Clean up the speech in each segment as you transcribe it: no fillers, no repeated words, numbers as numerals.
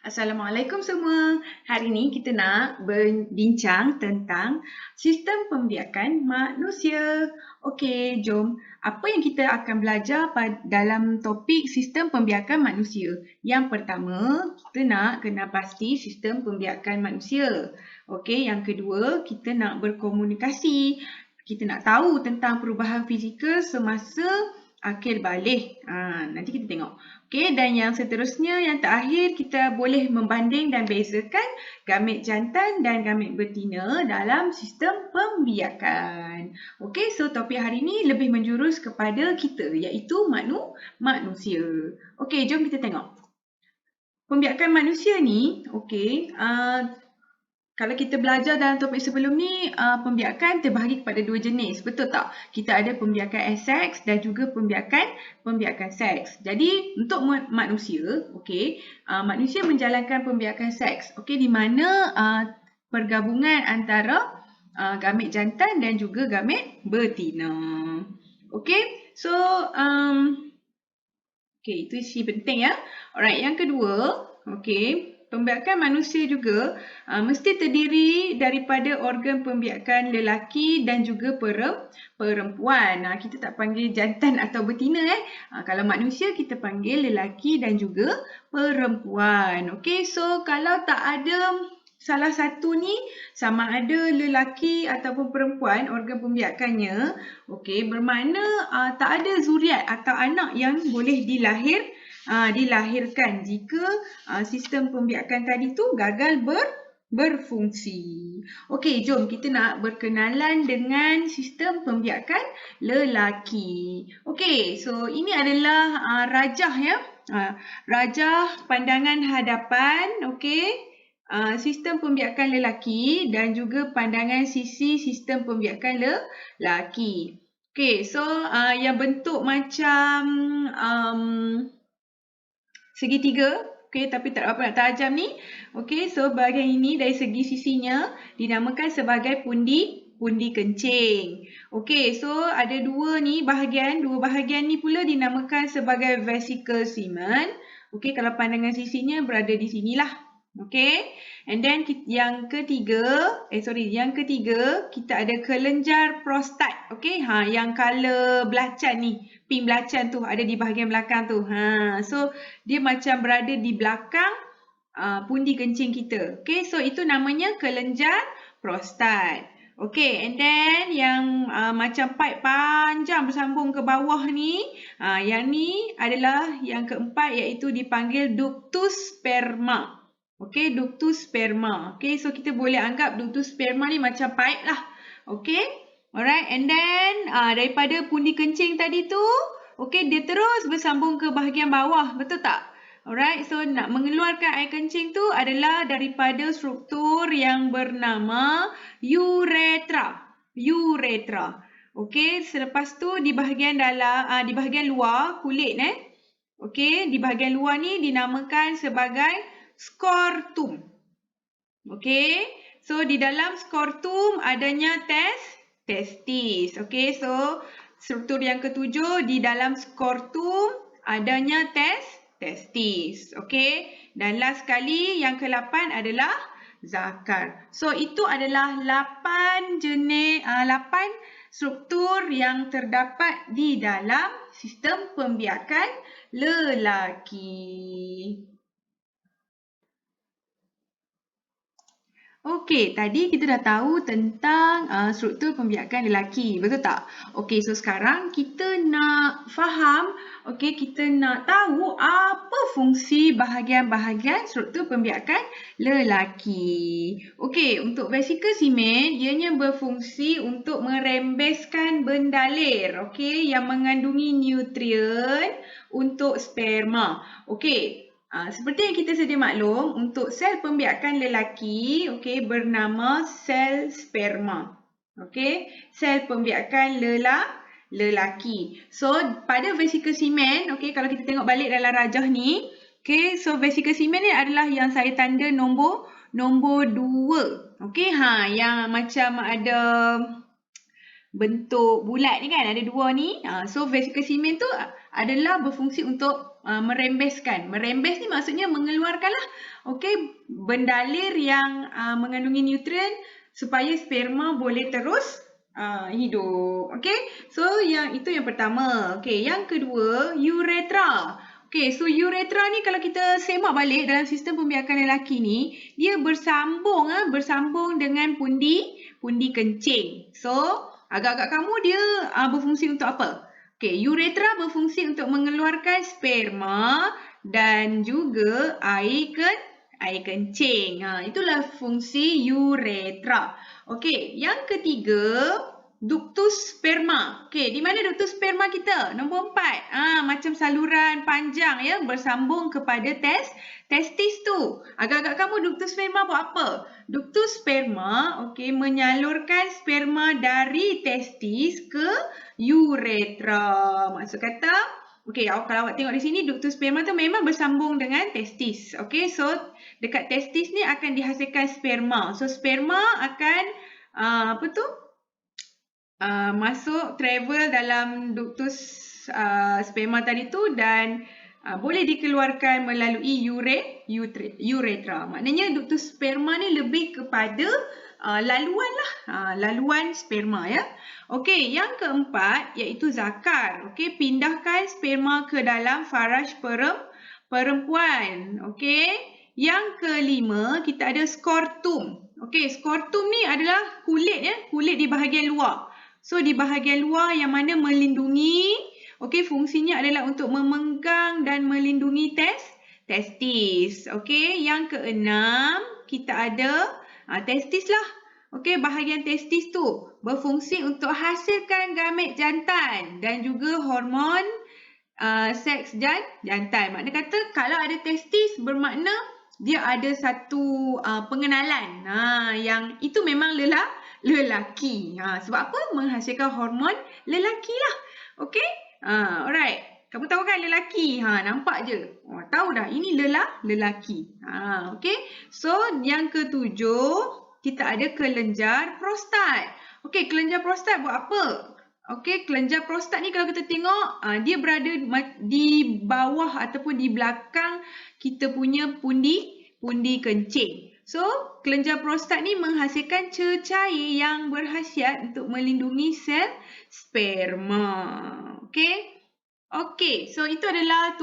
Assalamualaikum semua. Hari ini kita nak berbincang tentang sistem pembiakan manusia. Okey, jom. Apa yang kita akan belajar dalam topik sistem pembiakan manusia? Yang pertama, kita nak kenal pasti sistem pembiakan manusia. Okey, yang kedua, kita nak berkomunikasi. Kita nak tahu tentang perubahan fizikal semasa akhir balik. Nanti kita tengok. Okey, dan yang seterusnya, yang terakhir, kita boleh membanding dan bezakan gamit jantan dan gamit betina dalam sistem pembiakan. Okey, so topik hari ini lebih menjurus kepada kita, iaitu manusia. Okey, jom kita tengok. Pembiakan manusia ni, okey, kalau kita belajar dalam topik sebelum ni, pembiakan terbahagi kepada dua jenis, betul tak? Kita ada pembiakan seks dan juga pembiakan seks. Jadi untuk manusia, okey, manusia menjalankan pembiakan seks, okey, di mana pergabungan antara gamit jantan dan juga gamit betina. Okey, so okey, itu isi penting ya. Alright, yang kedua, okey, pembiakan manusia juga mesti terdiri daripada organ pembiakan lelaki dan juga perempuan. Kita tak panggil jantan atau betina. Kalau manusia kita panggil lelaki dan juga perempuan. Okey, so kalau tak ada salah satu ni, sama ada lelaki ataupun perempuan organ pembiakannya, okey, bermakna tak ada zuriat atau anak yang boleh dilahirkan jika sistem pembiakan tadi tu gagal berfungsi. Okey, jom kita nak berkenalan dengan sistem pembiakan lelaki. Okey, so ini adalah rajah ya. Rajah pandangan hadapan, okey. Sistem pembiakan lelaki dan juga pandangan sisi sistem pembiakan lelaki. Okey, so yang bentuk macam segitiga, okey, tapi tak apa nak tajam ni. Okey, so bahagian ini dari segi sisinya dinamakan sebagai pundi kencing. Okey, so ada dua bahagian ni pula dinamakan sebagai vesicle semen. Okey, kalau pandangan sisinya berada di sinilah. Okey, and then yang ketiga kita ada kelenjar prostat. Okey, yang color belacan ni, pink belacan tu ada di bahagian belakang tu. So dia macam berada di belakang pundi kencing kita. Okey, so itu namanya kelenjar prostat. Okey, and then yang macam pipe panjang bersambung ke bawah ni, yang ni adalah yang keempat, iaitu dipanggil ductus sperma. Okey, ductus sperma. Okey, so kita boleh anggap ductus sperma ni macam pipe lah. Okey, alright, and then daripada pundi kencing tadi tu, okey, dia terus bersambung ke bahagian bawah, betul tak? Alright, so nak mengeluarkan air kencing tu adalah daripada struktur yang bernama uretra. Okey, selepas tu di bahagian di bahagian luar kulit okey, di bahagian luar ni dinamakan sebagai skortum. Okey, so di dalam skortum adanya testis. Okey, so struktur yang ketujuh, di dalam skortum adanya testis. Okey, dan last sekali yang ke-8 adalah zakar. So itu adalah 8 struktur yang terdapat di dalam sistem pembiakan lelaki. Okey, tadi kita dah tahu tentang struktur pembiakan lelaki, betul tak? Okey, so sekarang kita nak faham, okey, kita nak tahu apa fungsi bahagian-bahagian struktur pembiakan lelaki. Okey, untuk vesicle semen, ianya berfungsi untuk merembeskan bendalir, okey, yang mengandungi nutrien untuk sperma. Okey, seperti yang kita sedia maklum, untuk sel pembiakan lelaki, okey, bernama sel sperma. Okey, sel pembiakan lelaki. So pada vesicle semen, okey, kalau kita tengok balik dalam rajah ni, okey, so vesicle semen ni adalah yang saya tanda nombor 2. Okey, yang macam ada bentuk bulat ni kan, ada 2 ni. So vesicle semen tu adalah berfungsi untuk merembeskan. Merembes ni maksudnya mengeluarkan lah. Okey, bendalir yang mengandungi nutrien supaya sperma boleh terus hidup. Okey, so itu yang pertama. Okey, yang kedua, uretra. Okey, so uretra ni kalau kita semak balik dalam sistem pembiakan lelaki ni, dia bersambung dengan pundi kencing. So, agak-agak kamu dia berfungsi untuk apa? Okey, uretra berfungsi untuk mengeluarkan sperma dan juga air kencing. Itulah fungsi uretra. Okey, yang ketiga, ductus sperma. Okey, di mana ductus sperma kita? Nombor 4. Macam saluran panjang ya, bersambung kepada testis tu. Agak-agak kamu ductus sperma buat apa? Ductus sperma, okey, menyalurkan sperma dari testis ke uretra. Maksud kata, okey, kalau awak tengok di sini, ductus sperma tu memang bersambung dengan testis. Okey, so dekat testis ni akan dihasilkan sperma. So sperma akan masuk travel dalam ductus sperma tadi tu dan boleh dikeluarkan melalui uretra. Maknanya ductus sperma ni lebih kepada laluan lah. Laluan sperma ya. Okey, yang keempat iaitu zakar. Okey, pindahkan sperma ke dalam faraj perempuan. Okey. Yang kelima, kita ada skortum. Okey, skortum ni adalah kulit ya, kulit di bahagian luar. So di bahagian luar yang mana melindungi, okey, fungsinya adalah untuk memegang dan melindungi testis. Okey, yang keenam, kita ada testis lah. Okey, bahagian testis tu berfungsi untuk hasilkan gamet jantan dan juga hormon seks jantan. Makna kata kalau ada testis bermakna dia ada satu pengenalan yang itu memang lelaki. Sebab apa? Menghasilkan hormon lelaki lah. Okey? Alright. Kamu tahu kan lelaki? Nampak je. Tahu dah ini lelaki. Okey? So yang ketujuh, kita ada kelenjar prostat. Okey, kelenjar prostat buat apa? Okey, kelenjar prostat ni kalau kita tengok, dia berada di bawah ataupun di belakang kita punya pundi kencing. So, kelenjar prostat ni menghasilkan cecair yang berkhasiat untuk melindungi sel sperma. Okey? Okey, so itu adalah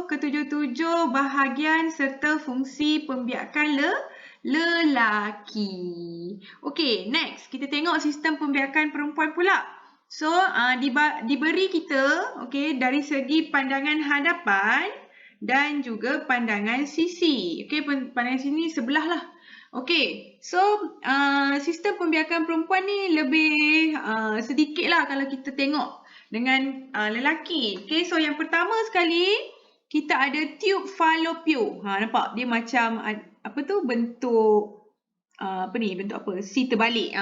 ketujuh bahagian serta fungsi pembiakan lelaki. Okey, next kita tengok sistem pembiakan perempuan pula. So, diberi kita dari segi pandangan hadapan dan juga pandangan sisi. Okey, pandangan sini sebelah lah. Okey, so sistem pembiakan perempuan ni lebih sedikit lah kalau kita tengok dengan lelaki. Okey, so yang pertama sekali kita ada tube fallopian. Nampak dia macam bentuk bentuk apa? C terbalik.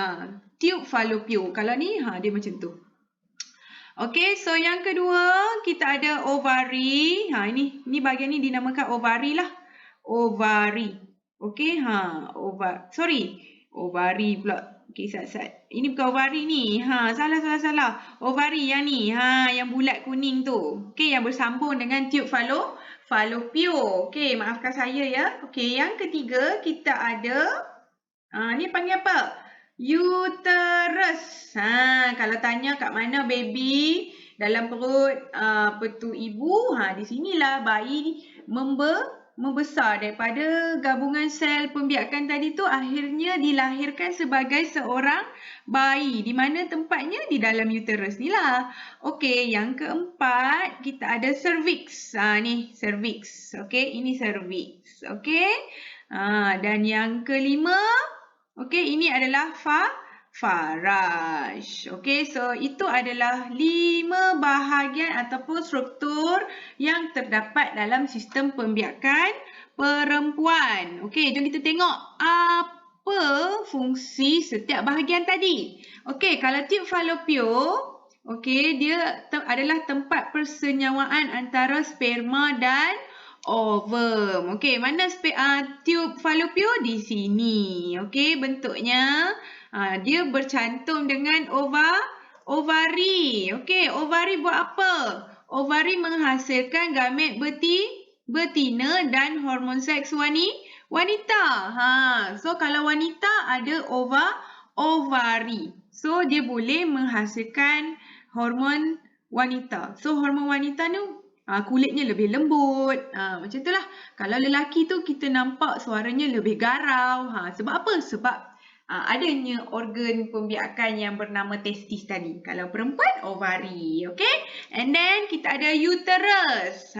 Tube fallopian. Kalau ni dia macam tu. Okey, so yang kedua kita ada ovari. Ini bahagian ni dinamakan ovari lah. Ovari. Okey, ovari pula. Okey, sat. Ini bukan ovari ni. Salah. Ovari yang ni. Yang bulat kuning tu. Okey, yang bersambung dengan tube fallopian. Okey, maafkan saya ya. Okey, yang ketiga kita ada ni panggil apa? Uterus. Kalau tanya kat mana baby dalam perut ibu, di sinilah bayi membesar daripada gabungan sel pembiakan tadi tu akhirnya dilahirkan sebagai seorang bayi. Di mana tempatnya? Di dalam uterus ni lah. Okey, yang keempat kita ada cervix. Ni cervix. Okey, ini cervix. Okey. Dan yang kelima, okey, ini adalah faraj. Okey, so itu adalah 5 bahagian ataupun struktur yang terdapat dalam sistem pembiakan perempuan. Okey, jom kita tengok apa fungsi setiap bahagian tadi. Okey, kalau tube fallopian, okey, dia adalah tempat persenyawaan antara sperma dan ovum. Okey, mana tube fallopian? Di sini. Okey, bentuknya dia bercantum dengan ovari. Okey, ovari buat apa? Ovari menghasilkan gamet betina dan hormon seks wanita. So kalau wanita ada ovari. So dia boleh menghasilkan hormon wanita. So hormon wanita ni kulitnya lebih lembut. Macam itulah. Kalau lelaki tu kita nampak suaranya lebih garau. Sebab apa? Sebab adanya organ pembiakan yang bernama testis tadi. Kalau perempuan, ovari. Okay? And then kita ada uterus.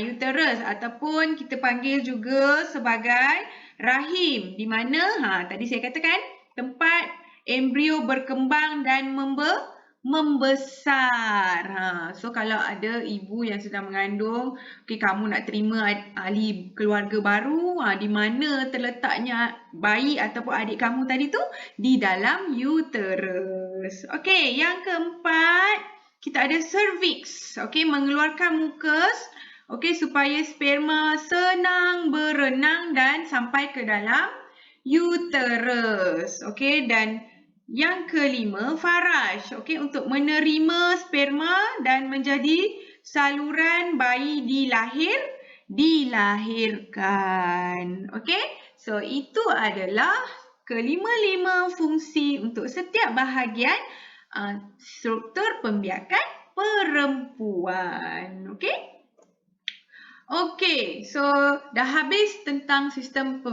Uterus ataupun kita panggil juga sebagai rahim. Di mana, tadi saya katakan, tempat embrio berkembang dan membesar. So kalau ada ibu yang sedang mengandung, kamu nak terima ahli keluarga baru, di mana terletaknya bayi ataupun adik kamu tadi tu? Di dalam uterus. Okey, yang keempat, kita ada cervix. Okey, mengeluarkan mukus. Okey, supaya sperma senang berenang dan sampai ke dalam uterus. Okey, dan yang kelima, faraj. Okey, untuk menerima sperma dan menjadi saluran bayi dilahirkan. Okey, so itu adalah kelima-lima fungsi untuk setiap bahagian struktur pembiakan perempuan. Okey? Okey, so dah habis tentang sistem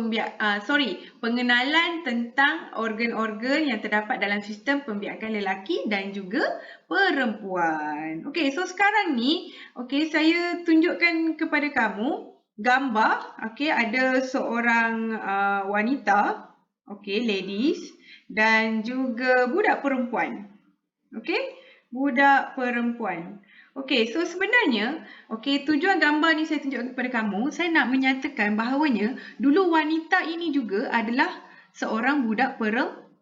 pengenalan tentang organ-organ yang terdapat dalam sistem pembiakan lelaki dan juga perempuan. Okey, so sekarang ni, saya tunjukkan kepada kamu gambar. Okey, ada seorang wanita, ladies, dan juga budak perempuan. Okey, budak perempuan. Okey, so sebenarnya, tujuan gambar ni saya tunjukkan kepada kamu, saya nak menyatakan bahawanya dulu wanita ini juga adalah seorang budak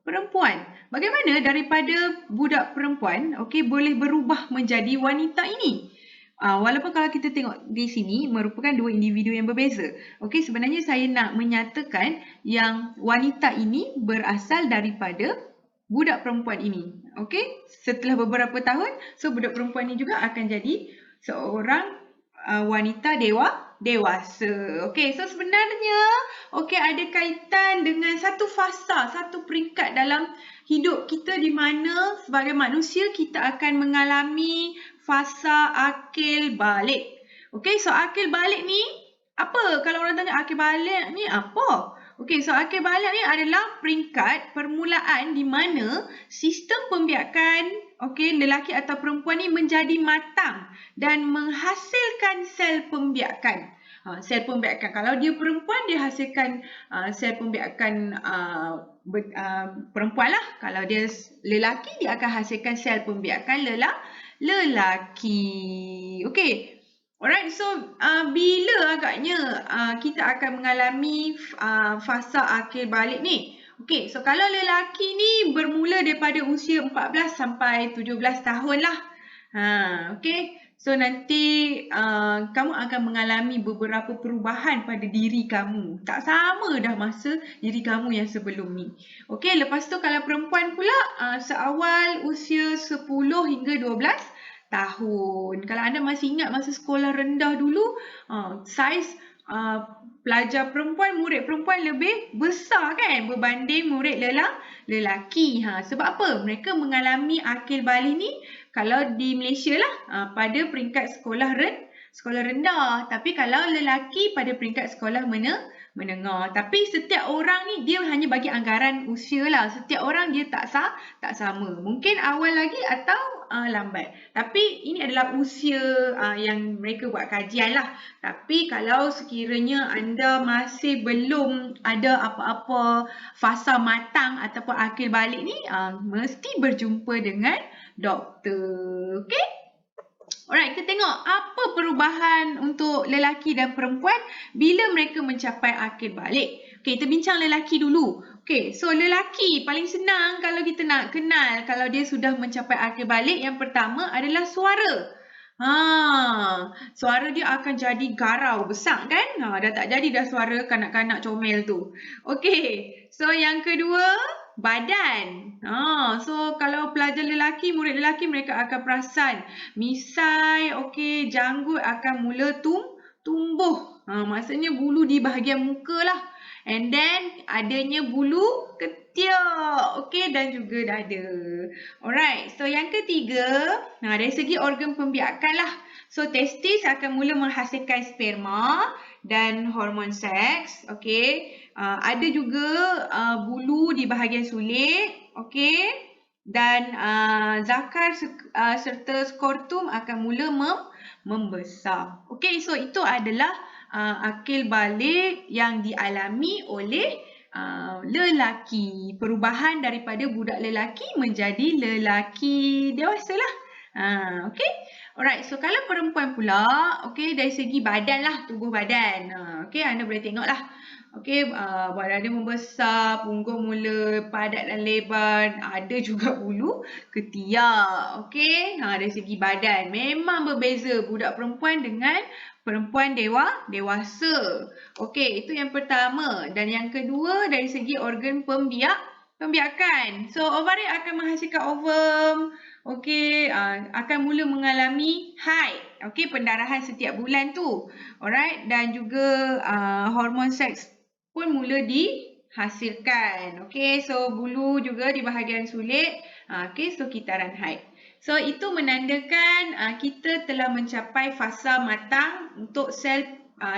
perempuan. Bagaimana daripada budak perempuan, boleh berubah menjadi wanita ini? Walaupun kalau kita tengok di sini merupakan dua individu yang berbeza. Sebenarnya saya nak menyatakan yang wanita ini berasal daripada budak perempuan ini. Setelah beberapa tahun, so budak perempuan ini juga akan jadi seorang wanita dewasa. So sebenarnya ada kaitan dengan satu fasa, satu peringkat dalam hidup kita di mana sebagai manusia kita akan mengalami fasa akil balik. So akil balik ni apa? Kalau orang tanya akil balik ni apa? So akil balik ni adalah peringkat permulaan di mana sistem pembiakan lelaki atau perempuan ni menjadi matang dan menghasilkan sel pembiakan. Sel pembiakan. Kalau dia perempuan, dia hasilkan sel pembiakan perempuan lah. Kalau dia lelaki, dia akan hasilkan sel pembiakan lelaki. Alright, so bila agaknya kita akan mengalami fasa akil balik ni? So kalau lelaki ni bermula daripada usia 14 sampai 17 tahun lah. So nanti kamu akan mengalami beberapa perubahan pada diri kamu. Tak sama dah masa diri kamu yang sebelum ni. Lepas tu kalau perempuan pula seawal usia 10 hingga 12 tahun. Kalau anda masih ingat masa sekolah rendah dulu, saiz pelajar perempuan, murid perempuan lebih besar kan berbanding murid lelaki. Sebab apa? Mereka mengalami akil balik ni kalau di Malaysia lah pada peringkat sekolah rendah. Tapi kalau lelaki pada peringkat sekolah menengah. Tapi setiap orang ni dia hanya bagi anggaran usia lah. Setiap orang dia tak sama. Mungkin awal lagi atau lambat. Tapi ini adalah usia yang mereka buat kajian lah. Tapi kalau sekiranya anda masih belum ada apa-apa fasa matang ataupun akil balik ni, mesti berjumpa dengan doktor. Alright, kita tengok apa perubahan untuk lelaki dan perempuan bila mereka mencapai akil balik. Kita bincang lelaki dulu. So lelaki paling senang kalau kita nak kenal kalau dia sudah mencapai akil balik. Yang pertama adalah suara. Suara dia akan jadi garau, besar kan? Dah tak jadi dah suara kanak-kanak comel tu. So yang kedua, badan. So kalau pelajar lelaki, murid lelaki, mereka akan perasan misai, okey, janggut akan mula tumbuh. Maksudnya bulu di bahagian muka lah. And then adanya bulu ketiak, okey, dan juga dada. Alright, so yang ketiga, dari segi organ pembiakan lah. So testis akan mula menghasilkan sperma dan hormon seks, okey. Ada juga bulu di bahagian sulit, okey. Dan zakar serta skortum akan mula membesar. Okey, so itu adalah akil balik yang dialami oleh lelaki. Perubahan daripada budak lelaki menjadi lelaki dewasa lah. Okey. Alright, so kalau perempuan pula, okey, dari segi badan lah, tubuh badan. Okey, anda boleh tengok lah. Okey, badan dia membesar, punggung mula padat dan lebar, ada juga bulu ketiak. Okey, dari segi badan memang berbeza budak perempuan dengan perempuan dewasa. Okey, itu yang pertama. Dan yang kedua dari segi organ pembiakan. So, ovari akan menghasilkan ovum. Okey, akan mula mengalami haid. Okey, pendarahan setiap bulan tu. Alright, dan juga hormon seks pun mula dihasilkan. Okey, so bulu juga di bahagian sulit. Okey, so kitaran haid. So, itu menandakan kita telah mencapai fasa matang untuk sel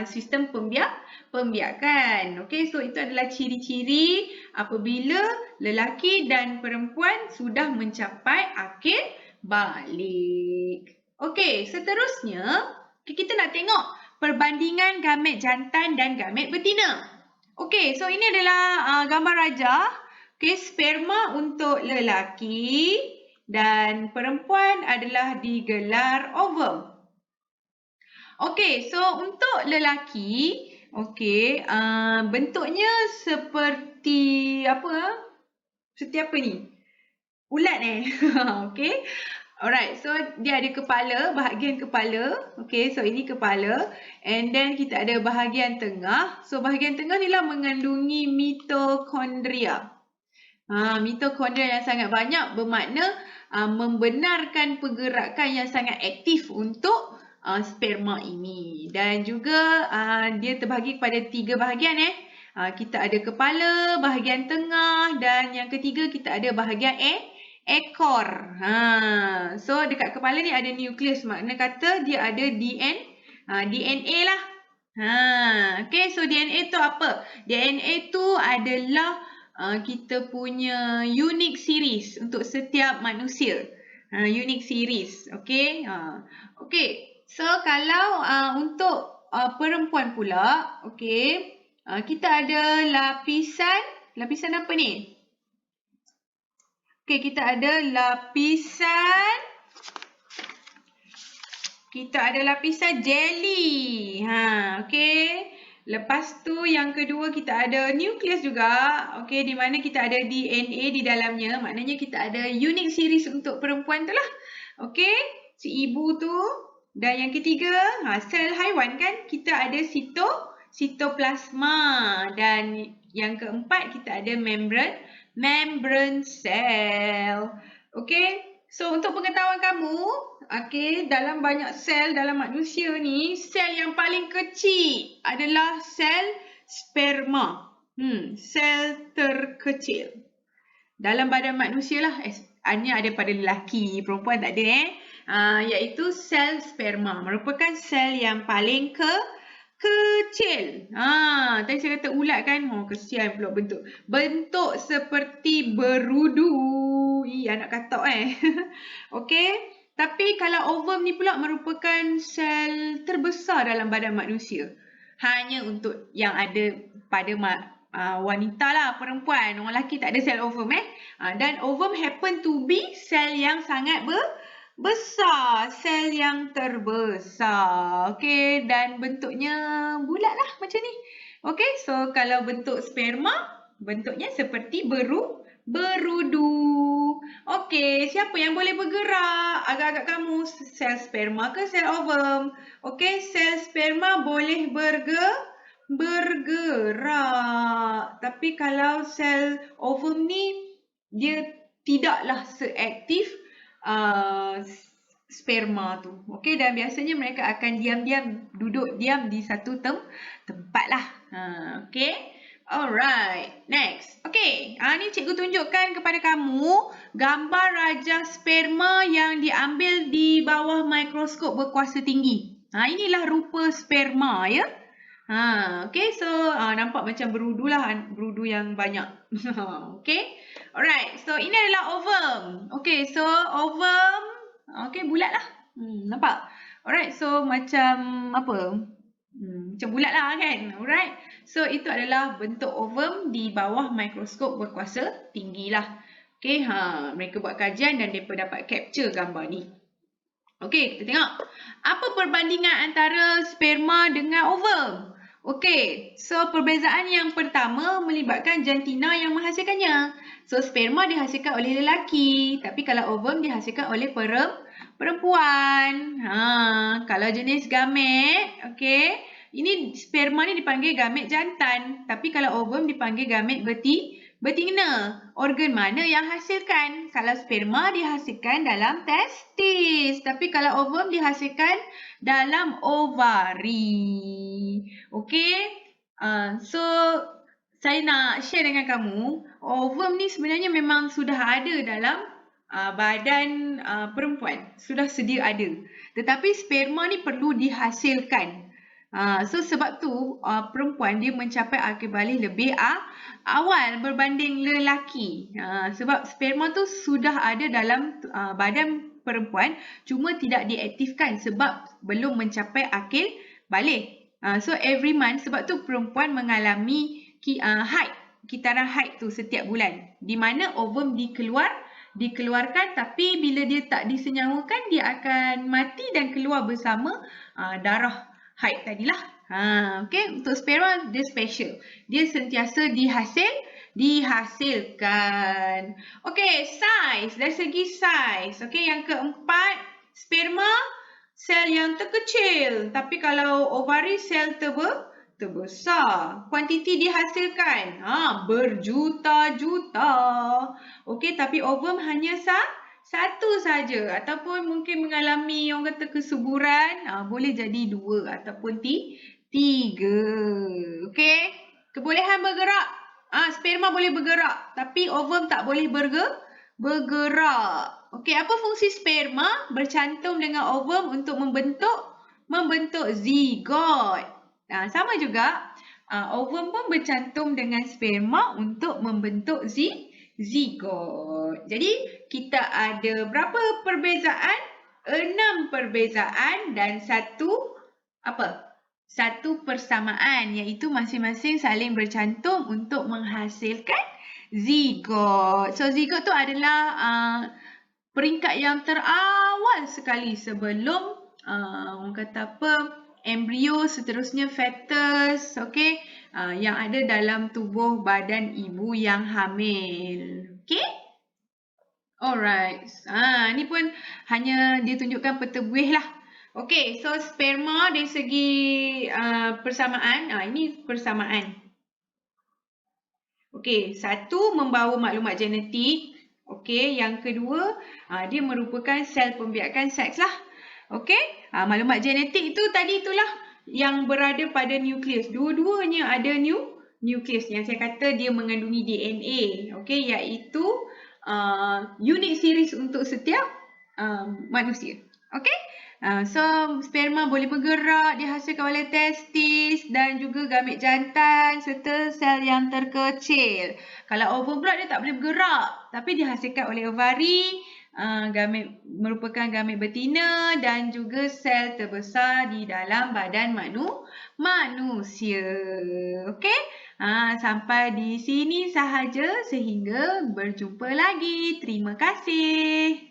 sistem pembiakan. Okey, so itu adalah ciri-ciri apabila lelaki dan perempuan sudah mencapai akil balik. Okey, seterusnya kita nak tengok perbandingan gamet jantan dan gamet betina. Okey, so ini adalah gambar rajah. Okey, sperma untuk lelaki dan perempuan adalah digelar ovum. Okey, so untuk lelaki, okey, bentuknya seperti apa? Seperti apa ni? Ulat okey. Alright, so dia ada kepala, bahagian kepala. Okey, so ini kepala. And then kita ada bahagian tengah. So bahagian tengah ni lah mengandungi mitokondria. Mitokondria yang sangat banyak bermakna membenarkan pergerakan yang sangat aktif untuk sperma ini. Dan juga dia terbahagi kepada 3 bahagian kita ada kepala, bahagian tengah dan yang ketiga kita ada bahagian ekor. So dekat kepala ni ada nukleus, makna kata dia ada DNA lah. Okay, so DNA tu apa? DNA tu adalah kita punya unique series untuk setiap manusia. Unique series. Okay. Okay. So kalau untuk perempuan pula, okay, kita ada lapisan apa ni? Okay, kita ada lapisan jelly. Okay. Lepas tu yang kedua kita ada nukleus juga. Okay, di mana kita ada DNA di dalamnya. Maknanya kita ada unique series untuk perempuan tu lah. Okay, si ibu tu. Dan yang ketiga, sel haiwan kan. Kita ada sitoplasma. Dan yang keempat kita ada membrane cell. Okay. So, untuk pengetahuan kamu, okay, dalam banyak sel dalam manusia ni, sel yang paling kecil adalah sel sperma. Sel terkecil. Dalam badan manusia lah. Hanya ada pada lelaki, perempuan tak ada iaitu sel sperma. Merupakan sel yang paling kecil. Tadi saya kata ulat kan. Kesian pula bentuk. Bentuk seperti berudu. Anak katak Okey. Tapi kalau ovum ni pula merupakan sel terbesar dalam badan manusia. Hanya untuk yang ada pada wanita lah, perempuan. Orang lelaki tak ada sel ovum Dan ovum happen to be sel yang sangat besar, sel yang terbesar. Okey, dan bentuknya bulat lah macam ni. Okey, so kalau bentuk sperma, bentuknya seperti berudu. Okey, siapa yang boleh bergerak? Agak-agak kamu, sel sperma ke sel ovum? Okey, sel sperma boleh bergerak. Tapi kalau sel ovum ni, dia tidaklah seaktif sperma tu. Okey, dan biasanya mereka akan diam-diam duduk diam di satu tempat lah. Okey. Alright. Next. Okey. Ni cikgu tunjukkan kepada kamu gambar rajah sperma yang diambil di bawah mikroskop berkuasa tinggi. Inilah rupa sperma ya. Okay, so nampak macam berudu lah, berudu yang banyak. Okay, alright, so ini adalah ovum. Okay, so ovum, okay, bulat lah. Nampak? Alright, so macam apa? Macam bulat lah kan? Alright, so itu adalah bentuk ovum di bawah mikroskop berkuasa tinggi lah. Okay, mereka buat kajian dan mereka dapat capture gambar ni. Okey, kita tengok. Apa perbandingan antara sperma dengan ovum? Okey, so perbezaan yang pertama melibatkan jantina yang menghasilkannya. So, sperma dihasilkan oleh lelaki, tapi kalau ovum dihasilkan oleh perempuan. Kalau jenis gamet, okey, ini sperma ni dipanggil gamet jantan, tapi kalau ovum dipanggil gamet betina. Organ mana yang hasilkan? Kalau sperma dihasilkan dalam testis, tapi kalau ovum dihasilkan dalam ovari. Okey. So saya nak share dengan kamu, ovum ni sebenarnya memang sudah ada dalam badan perempuan, sudah sedia ada. Tetapi sperma ni perlu dihasilkan. So sebab tu perempuan dia mencapai akil balik lebih awal berbanding lelaki. Sebab sperma tu sudah ada dalam badan perempuan, cuma tidak diaktifkan sebab belum mencapai akil balik. So every month, sebab tu perempuan mengalami haid, kitaran haid tu setiap bulan, di mana ovum dikeluarkan, tapi bila dia tak disenyawakan, dia akan mati dan keluar bersama darah haid tadilah. Okay, untuk sperma dia special. Dia sentiasa dihasilkan. Okay, size. Dari segi size. Okay, yang keempat, sperma sel yang terkecil. Tapi kalau ovari sel terbesar. Kuantiti dihasilkan berjuta-juta. Okay, tapi ovum hanya satu saja, ataupun mungkin mengalami orang kata kesuburan, boleh jadi 2 ataupun 3. Okey, kebolehan bergerak. Sperma boleh bergerak, tapi ovum tak boleh bergerak. Okey, apa fungsi sperma? Bercantum dengan ovum untuk membentuk zigot. Sama juga, ovum pun bercantum dengan sperma untuk membentuk zigot. Jadi, kita ada berapa perbezaan? 6 perbezaan dan satu persamaan, iaitu masing-masing saling bercantum untuk menghasilkan zigot. So, zigot tu adalah peringkat yang terawal sekali sebelum orang kata embrio, seterusnya fetus, okey, yang ada dalam tubuh badan ibu yang hamil. Okey? Alright. Ni pun hanya ditunjukkan petebuih lah. Okey, so sperma dari segi persamaan, ini persamaan. Okey, satu membawa maklumat genetik. Okey, yang kedua, dia merupakan sel pembiakan seks lah. Okey, maklumat genetik itu tadi itulah yang berada pada nukleus. Dua-duanya ada nukleus yang saya kata dia mengandungi DNA. Okey, iaitu unit series untuk setiap manusia. Okey? So, sperma boleh bergerak, dihasilkan oleh testis dan juga gamet jantan serta sel yang terkecil. Kalau ovum pula dia tak boleh bergerak, tapi dihasilkan oleh ovari, gamet merupakan gamet betina dan juga sel terbesar di dalam badan manusia. Okey? Sampai di sini sahaja, sehingga berjumpa lagi. Terima kasih.